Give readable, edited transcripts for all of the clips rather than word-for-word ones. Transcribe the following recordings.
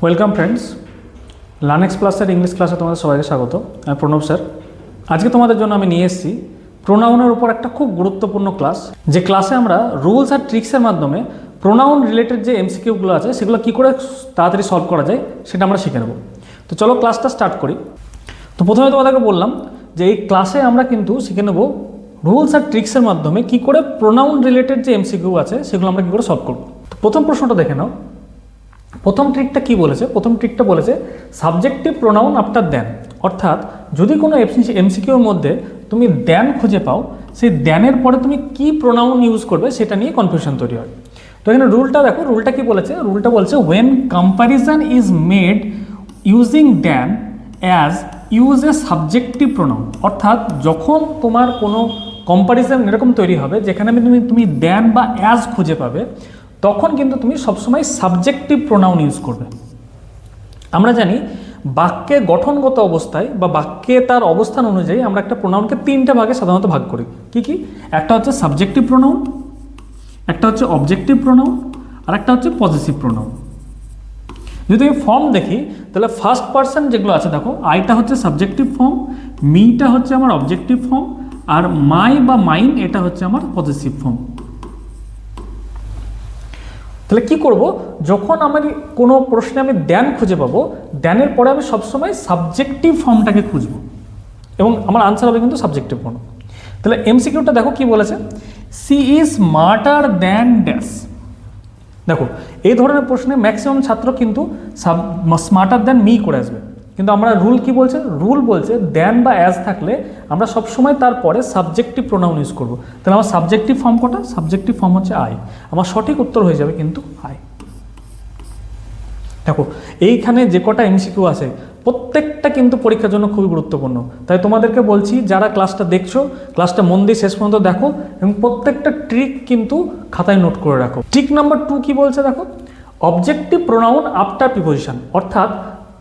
Welcome friends, লার্নেক্স প্লাসের English ক্লাসে তোমাদের সবাইকে স্বাগত। আমি প্রণব স্যার। আজকে তোমাদের জন্য আমি নিয়ে এসেছি প্রোনাউনের উপর একটা খুব গুরুত্বপূর্ণ ক্লাস, যে ক্লাসে আমরা রুলস আর ট্রিক্সের মাধ্যমে প্রোনাউন রিলেটেড যে এমসিকিউগুলো আছে সেগুলো কী করে তাড়াতাড়ি সলভ করা যায় সেটা আমরা শিখে নেব। তো চলো ক্লাসটা স্টার্ট করি। তো প্রথমে তোমাদেরকে বললাম যে এই ক্লাসে আমরা কিন্তু শিখে নেব রুলস আর ট্রিক্সের মাধ্যমে কী করে প্রোনাউন রিলেটেড যে এমসিকিউ আছে সেগুলো আমরা কী করে সলভ করব। তো প্রথম প্রশ্নটা দেখে নাও। প্রথম ট্রিকটা কি বলেছে? প্রথম ট্রিকটা বলেছে সাবজেক্টিভ প্রোনাউন আফটার দেন, অর্থাৎ যদি কোনো এমসিকিউর মধ্যে তুমি দেন খুঁজে পাও, সেই দেনের পরে তুমি কি প্রোনাউন ইউজ করবে সেটা নিয়ে কনফিউশন তৈরি হয়। তো এখানে রুলটা দেখো, রুলটা কি বলেছে? রুলটা বলছে when comparison is made using then as use a subjective pronoun, অর্থাৎ যখন তোমার কোনো কম্প্যারিজন এরকম তৈরি হবে যেখানে তুমি দেন বা অ্যাজ খুঁজে পাবে, তখন কিন্তু তুমি সবসময় সাবজেক্টিভ প্রোনাউন ইউজ করবে। আমরা জানি বাক্যে গঠনগত অবস্থায় বা বাক্যে তার অবস্থান অনুযায়ী আমরা একটা প্রোনাউনকে তিনটা ভাগে সাধারণত ভাগ করি। কি কি? একটা হচ্ছে সাবজেক্টিভ প্রোনাউন, একটা হচ্ছে অবজেক্টিভ প্রোনাউন, আর একটা হচ্ছে পজেসিভ প্রোনাউন। যদি আমি ফর্ম দেখি তাহলে ফার্স্ট পারসন যেগুলো আছে দেখো, আইটা হচ্ছে সাবজেক্টিভ ফর্ম, মিটা হচ্ছে আমার অবজেক্টিভ ফর্ম, আর মাই বা মাইন এটা হচ্ছে আমার পজেসিভ ফর্ম। তাহলে কি করব? যখন আমার কোনো প্রশ্নে আমি দেন খুঁজে পাবো, দেনের পরে আমি সবসময় সাবজেক্টিভ ফর্মটাকে খুঁজব এবং আমার আনসার হবে কিন্তু সাবজেক্টিভ ফর্ম। তাহলে এমসিকিউটা দেখো কি বলেছে, she is smarter than dash. দেখো এই ধরনের প্রশ্নে ম্যাক্সিমাম ছাত্র কিন্তু স্মার্টার দ্যান মি করে আসবে, কিন্তু আমরা রুল কি বলছে? রুল বলছে দেন বা অ্যাজ থাকলে আমরা সবসময় তারপরে সাবজেক্টিভ প্রোনাউন ইউজ করব। তাহলে আমার সাবজেক্টিভ ফর্ম কটা? সাবজেক্টিভ ফর্ম হচ্ছে আই। আমার সঠিক উত্তর হয়ে যাবে কিন্তু আই। দেখো এইখানে যে কটা এমসিকিউ আছে প্রত্যেকটা কিন্তু পরীক্ষার জন্য খুবই গুরুত্বপূর্ণ। তাই তোমাদেরকে বলছি যারা ক্লাসটা দেখছো, ক্লাসটা মন দিয়ে শেষ পর্যন্ত দেখো এবং প্রত্যেকটা ট্রিক কিন্তু খাতায় নোট করে রাখো। ট্রিক নাম্বার 2 কি বলছে দেখো, অবজেক্টিভ প্রোনাউন আফটার প্রিপোজিশন, অর্থাৎ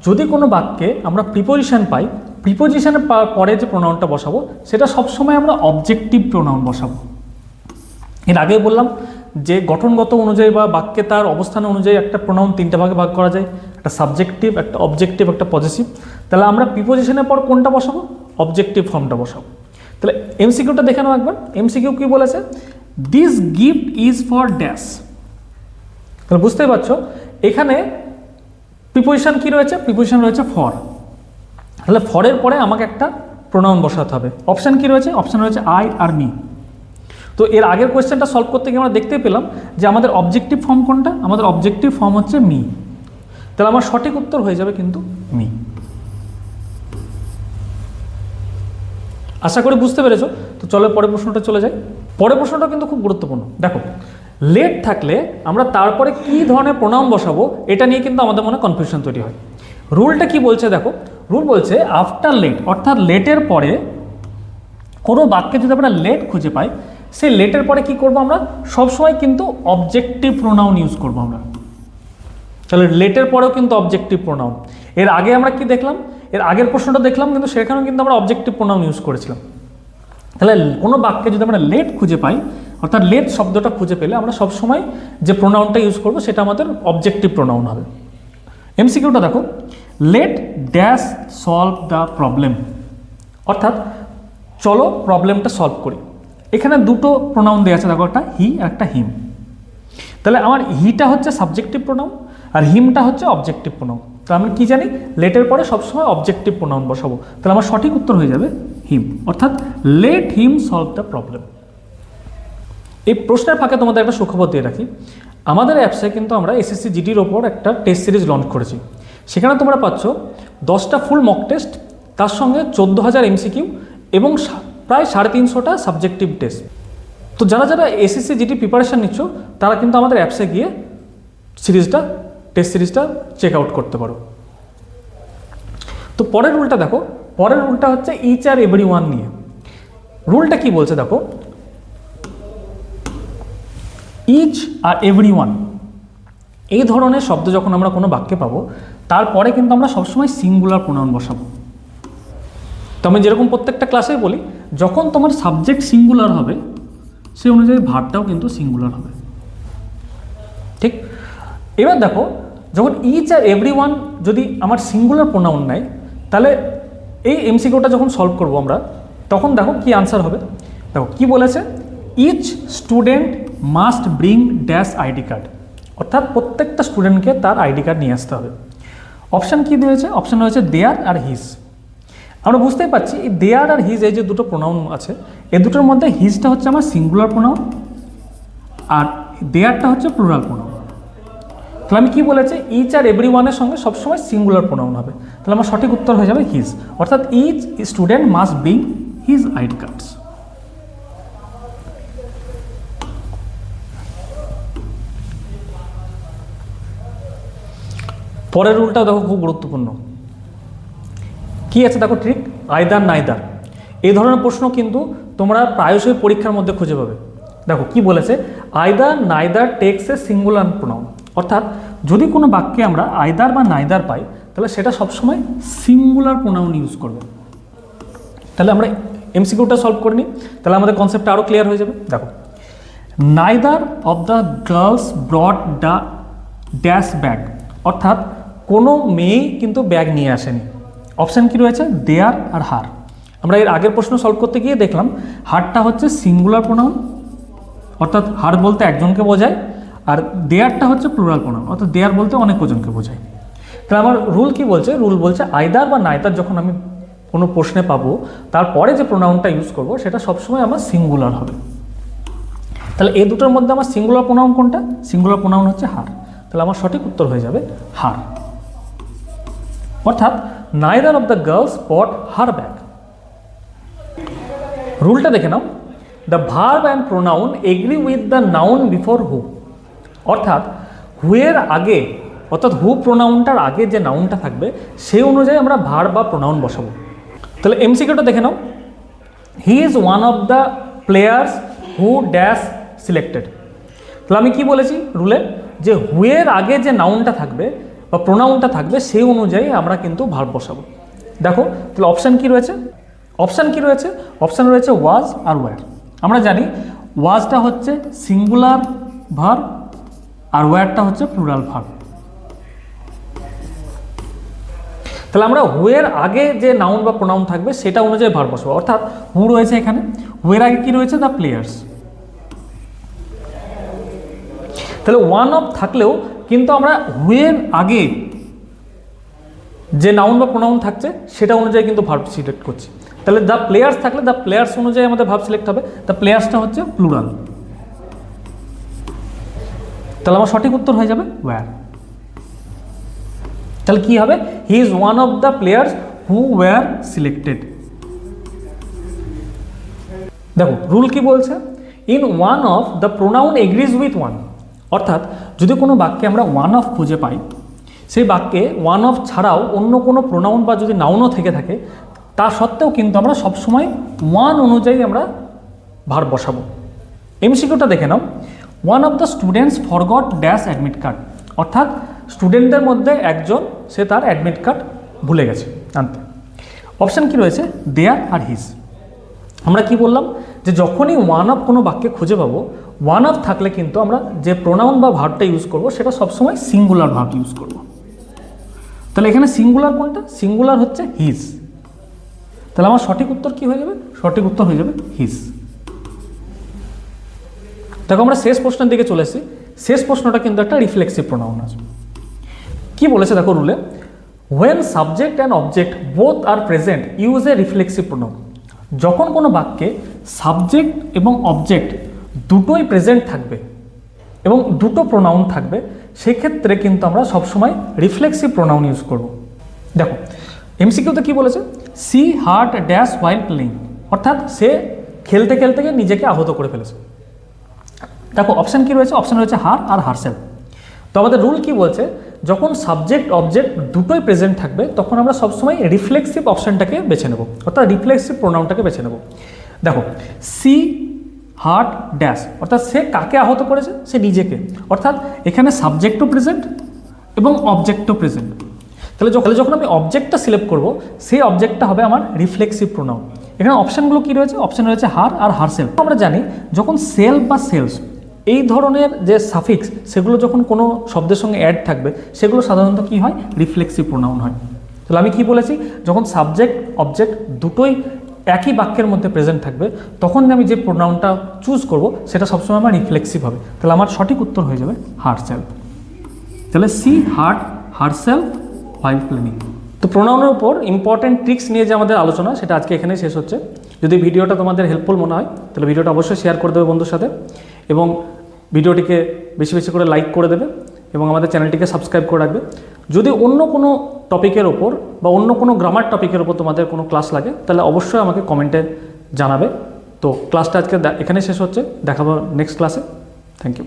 যদি কোনো বাক্যে আমরা প্রিপোজিশন পাই, প্রিপোজিশনের পরে যে প্রোনাউনটা বসাবো সেটা সবসময় আমরা অবজেক্টিভ প্রোনাউন বসাবো। এর আগে বললাম যে গঠনগত অনুযায়ী বা বাক্যে তার অবস্থান অনুযায়ী একটা প্রোনাউন তিনটা ভাগে ভাগ করা যায়, একটা সাবজেক্টিভ, একটা অবজেক্টিভ, একটা পজেসিভ। তাহলে আমরা প্রিপোজিশনের পর কোনটা বসাবো? অবজেক্টিভ ফর্মটা বসাবো। তাহলে এমসিকিউটা দেখে নাও একবার। এমসিকিউ কি বলেছে? This gift is for dash. তাহলে বুঝতেই পারছো এখানে প্রিপোজিশন কি রয়েছে? প্রিপোজিশন রয়েছে ফর। তাহলে ফরের পরে আমাকে একটা প্রোনাউন বসাতে হবে। অপশান কি রয়েছে? অপশান রয়েছে আই আর মি। তো এর আগের কোয়েশ্চেনটা সলভ করতে গিয়ে আমরা দেখতে পেলাম যে আমাদের অবজেক্টিভ ফর্ম কোনটা? আমাদের অবজেক্টিভ ফর্ম হচ্ছে মি। তাহলে আমার সঠিক উত্তর হয়ে যাবে কিন্তু মি। আশা করি বুঝতে পেরেছো। তো চলো পরের প্রশ্নটা চলে যাই। পরের প্রশ্নটা কিন্তু খুব গুরুত্বপূর্ণ। দেখো লেট থাকলে আমরা তারপরে কি ধরনের প্রোনাউন বসাবো এটা নিয়ে কিন্তু আমাদের মনে কনফিউশন তৈরি হয়। রুলটা কি বলছে দেখো, রুল বলছে আফটার লেট, অর্থাৎ লেটের পরে কোনো বাক্যে যদি আমরা লেট খুঁজে পাই, সেই লেটের পরে কি করব? আমরা সবসময় কিন্তু অবজেক্টিভ প্রোনাউন ইউজ করব আমরা। তাহলে লেটের পরেও কিন্তু অবজেক্টিভ প্রোনাউন। এর আগে আমরা কি দেখলাম? এর আগের প্রশ্নটা দেখলাম কিন্তু সেখানেও কিন্তু আমরা অবজেক্টিভ প্রোনাউন ইউজ করেছিলাম। তাহলে কোনো বাক্যে যদি আমরা লেট খুঁজে পাই, অর্থাৎ লেট শব্দটা খুঁজে পেলে আমরা সবসময় যে প্রোনাউনটা ইউজ করব সেটা আমাদের অবজেক্টিভ প্রোনাউন হবে। এমসিকিউটা দেখো, let dash solve the problem, অর্থাৎ চলো প্রবলেমটা সলভ করি। এখানে দুটো প্রোনাউন দেওয়া আছে দেখো, একটা হি আর একটা হিম। তাহলে আমার হিটা হচ্ছে সাবজেক্টিভ প্রোনাউন আর হিমটা হচ্ছে অবজেক্টিভ প্রোনাউন। তো আমি কি জানি? লেটের পরে সবসময় অবজেক্টিভ প্রোনাউন বসাবো। তাহলে আমার সঠিক উত্তর হয়ে যাবে হিম, অর্থাৎ let him solve the problem. এই প্রশ্নের ফাঁকে তোমাদের একটা সুখবর দিয়ে রাখি, আমাদের অ্যাপসে কিন্তু আমরা এসএসসি জিডির ওপর একটা টেস্ট সিরিজ লঞ্চ করেছি। সেখানে তোমরা পাচ্ছ 10টা ফুল মক টেস্ট, তার সঙ্গে 14,000 এমসিকিউ এবং প্রায় 350টা সাবজেক্টিভ টেস্ট। তো যারা যারা এসএসসি জিডি প্রিপারেশান নিচ্ছ তারা কিন্তু আমাদের অ্যাপসে গিয়ে টেস্ট সিরিজটা চেক আউট করতে পারো। তো পরের রুলটা দেখো, পরের রুলটা হচ্ছে ইচ আর এভরি ওয়ান নিয়ে। রুলটা কি বলছে দেখো, ইচ আর এভরি ওয়ান এই ধরনের শব্দ যখন আমরা কোনো বাক্যে পাবো তারপরে কিন্তু আমরা সবসময় সিঙ্গুলার প্রোনাউন বসাবো। তো আমি যেরকম প্রত্যেকটা ক্লাসেই বলি, যখন তোমার সাবজেক্ট সিঙ্গুলার হবে সেই অনুযায়ী ভার্বটাও কিন্তু সিঙ্গুলার হবে। ঠিক? এবার দেখো যখন ইচ আর এভরিওয়ান যদি আমার সিঙ্গুলার প্রোনাউন নেয়, তাহলে এই এমসিকিউটা যখন সলভ করব আমরা, তখন দেখো কি আনসার হবে। দেখো কি বলেছে, each student must bring dash ID card, অর্থাৎ প্রত্যেকটা স্টুডেন্টকে তার আইডি কার্ড নিয়ে আসতে হবে। অপশান কী রয়েছে, অপশান রয়েছে দেয়ার আর হিজ। আমরা বুঝতেই পারছি এই দেয়ার আর হিজ, এই যে দুটো প্রোনাউন আছে, এই দুটোর মধ্যে হিজটা হচ্ছে আমার সিঙ্গুলার প্রোনাউন আর দেয়ারটা হচ্ছে প্লুরাল প্রোনাউন। তাহলে আমি কি বলেছি, ইচ আর এভরি ওয়ানের সঙ্গে সবসময় সিঙ্গুলার প্রোনাউন হবে, তাহলে আমার সঠিক উত্তর হয়ে যাবে হিজ, অর্থাৎ each student must bring his ID cards. পরের রুলটাও দেখো খুব গুরুত্বপূর্ণ। কি আছে দেখো, ট্রিক আইদার নাইদার। এই ধরনের প্রশ্ন কিন্তু তোমরা প্রায়শই পরীক্ষার মধ্যে খুঁজে পাবে। দেখো কি বলেছে, either neither takes a singular pronoun, অর্থাৎ যদি কোনো বাক্যে আমরা আইদার বা নাইদার পাই, তাহলে সেটা সবসময় সিঙ্গুলার প্রোনাউন ইউজ করবে। তাহলে আমরা এমসিকিউটা সলভ করে নিই, তাহলে আমাদের কনসেপ্টটা আরও ক্লিয়ার হয়ে যাবে। দেখো, neither of the girls ব্রট the dash bag, অর্থাৎ কোনো মেয়েই কিন্তু ব্যাগ নিয়ে আসেনি। অপশান কি রয়েছে, দেয়ার আর হার। আমরা এর আগের প্রশ্ন সলভ করতে গিয়ে দেখলাম হারটা হচ্ছে সিঙ্গুলার প্রোনাউন, অর্থাৎ হার বলতে একজনকে বোঝায়, আর দেয়ারটা হচ্ছে প্লুরাল প্রোনাউন, অর্থাৎ দেয়ার বলতে অনেকজনকে বোঝায়। তাহলে আমার রুল কি বলছে, রুল বলছে আইদার বা নাইদার যখন আমি কোনো প্রশ্নে পাবো, তারপরে যে প্রোনাউনটা ইউজ করব সেটা সবসময় আমার সিঙ্গুলার হবে। তাহলে এই দুটোর মধ্যে আমার সিঙ্গুলার প্রোনাউন কোনটা, সিঙ্গুলার প্রোনাউন হচ্ছে হার, তাহলে আমার সঠিক উত্তর হয়ে যাবে হার, অর্থাৎ neither of the girls bought her bag. রুলটা দেখে নাও, the verb and pronoun agree with the noun before who, অর্থাৎ হুয়ের আগে, অর্থাৎ হু প্রোনাউনটার আগে যে নাউনটা থাকবে সেই অনুযায়ী আমরা ভার্ব বা প্রোনাউন বসাবো। তাহলে এমসিকিউটা দেখে নাও, he is one of the players who dash selected. তাহলে আমি কি বলেছি রুলে, যে হুয়ের আগে যে নাউনটা থাকবে বা প্রোনাউনটা থাকবে সেই অনুযায়ী আমরা কিন্তু ভার্ব বসাবো। দেখো তাহলে অপশান কি রয়েছে, অপশান কি রয়েছে, অপশান রয়েছে ওয়াজ আর ওয়্যার। আমরা জানি ওয়াজটা হচ্ছে সিঙ্গুলার ভার্ব আর ওয়্যারটা হচ্ছে প্লুরাল ভার্ব। তাহলে আমরা হুয়ের আগে যে নাউন বা প্রোনাউন থাকবে সেটা অনুযায়ী ভার্ব বসাবো, অর্থাৎ হু রয়েছে এখানে, হুয়ের আগে কি রয়েছে, দ্য প্লেয়ার্স। তাহলে ওয়ান অফ থাকলেও কিন্তু আমরা হুয়ের আগে যে নাউন বা প্রোনাউন থাকছে সেটা অনুযায়ী কিন্তু ভার্ব সিলেক্ট করছি। তাহলে দ্য প্লেয়ার্স থাকলে দ্য প্লেয়ার্স অনুযায়ী আমাদের ভার্ব সিলেক্ট হবে, দ্য প্লেয়ার্সটা হচ্ছে প্লুরাল, তাহলে আমার সঠিক উত্তর হয়ে যাবে ওয়্যার। তাহলে কি হবে, he is one of the players who were selected. দেখো রুল কি বলছে, in one of the pronoun agrees with one, অর্থাৎ যদি কোনো বাক্যে আমরা ওয়ান অফ খুঁজে পাই, সেই বাক্যে ওয়ান অফ ছাড়াও অন্য কোনো প্রোনাউন বা যদি নাউনও থেকে থাকে, তা সত্ত্বেও কিন্তু আমরা সবসময় ওয়ান অনুযায়ী আমরা ভার্ব বসাবো। এমসিকিউটা দেখে নাও, one of the students forgot dash admit card, অর্থাৎ স্টুডেন্টদের মধ্যে একজন সে তার অ্যাডমিট কার্ড ভুলে গেছে আনতে। অপশান কি রয়েছে, দেয়ার আর হিজ। আমরা কি বললাম, যে যখনই ওয়ান অফ কোনো বাক্যে খুঁজে পাবো, ওয়ান অফ থাকলে কিন্তু আমরা যে প্রোনাউন বা ভার্বটা ইউজ করব সেটা সবসময় সিঙ্গুলার ভার্ব ইউজ করব। তাহলে এখানে সিঙ্গুলার কোনটা, সিঙ্গুলার হচ্ছে হিজ, তাহলে আমার সঠিক উত্তর কি হয়ে যাবে, সঠিক উত্তর হয়ে যাবে হিজ। দেখো আমরা শেষ প্রশ্নের দিকে চলে এসেছি, শেষ প্রশ্নটা কিন্তু একটা রিফ্লেক্সিভ প্রোনাউন আছে। কি বলেছে দেখো রুলে, when subject and object both are present use a reflexive pronoun, যখন কোনো বাক্যে সাবজেক্ট এবং অবজেক্ট দুটোই প্রেজেন্ট থাকবে এবং দুটো প্রোনাউন থাকবে, সেক্ষেত্রে কিন্তু আমরা সবসময় রিফ্লেক্সিভ প্রোনাউন ইউজ করব। দেখো এমসিকিউতে কি বলেছে, she hurt dash while playing, অর্থাৎ সে খেলতে খেলতে নিজেকে আহত করে ফেলেছে। দেখো অপশান কি রয়েছে, অপশান রয়েছে হার আর হারসেল। তো আমাদের রুল কি বলছে, যখন সাবজেক্ট অবজেক্ট দুটোই প্রেজেন্ট থাকবে তখন আমরা সবসময় রিফ্লেক্সিভ অপশানটাকে বেছে নেব, অর্থাৎ রিফ্লেক্সিভ প্রোনাউনটাকে বেছে নেব। দেখো সি হার্ট ড্যাশ, অর্থাৎ সে কাকে আহত করেছে, সে নিজেকে, অর্থাৎ এখানে সাবজেক্টও প্রেজেন্ট এবং অবজেক্টও প্রেজেন্ট। তাহলে যখন আমি অবজেক্টটা সিলেক্ট করব, সেই অবজেক্টটা হবে আমার রিফ্লেক্সিভ প্রোনাউন। এখানে অপশানগুলো কি রয়েছে, অপশান রয়েছে হার আর হারসেল। আমরা জানি যখন সেলফ বা সেলস এই ধরনের যে সাফিক্স সেগুলো যখন কোনো শব্দের সঙ্গে অ্যাড থাকবে সেগুলো সাধারণত কি হয়, রিফ্লেক্সিভ প্রোনাউন হয়। তাহলে আমি কি বলেছি, যখন সাবজেক্ট অবজেক্ট দুটোই একই বাক্যের মধ্যে প্রেজেন্ট থাকবে তখন আমি যে প্রোনাউনটা চুজ করব সেটা সবসময় আমার রিফ্লেক্সিভ হবে। তাহলে আমার সঠিক উত্তর হয়ে যাবে হারসেলফ। তাহলে she hurt herself while playing. তো প্রোনাউনের উপর ইম্পর্টেন্ট ট্রিক্স নিয়ে যে আমাদের আলোচনা সেটা আজকে এখানেই শেষ হচ্ছে। যদি ভিডিওটা তোমাদের হেল্পফুল মনে হয় তাহলে ভিডিওটা অবশ্যই শেয়ার করে দেবে বন্ধুর সাথে, এবং ভিডিওটিকে বেশি বেশি করে লাইক করে দেবে এবং আমাদের চ্যানেলটিকে সাবস্ক্রাইব করে রাখবে। যদি অন্য কোনো টপিকের ওপর বা অন্য কোনো গ্রামার টপিকের ওপর তোমাদের কোনো ক্লাস লাগে তাহলে অবশ্যই আমাকে কমেন্টে জানাবে। তো ক্লাসটা আজকে এখানেই শেষ হচ্ছে, দেখাবো নেক্সট ক্লাসে। Thank you.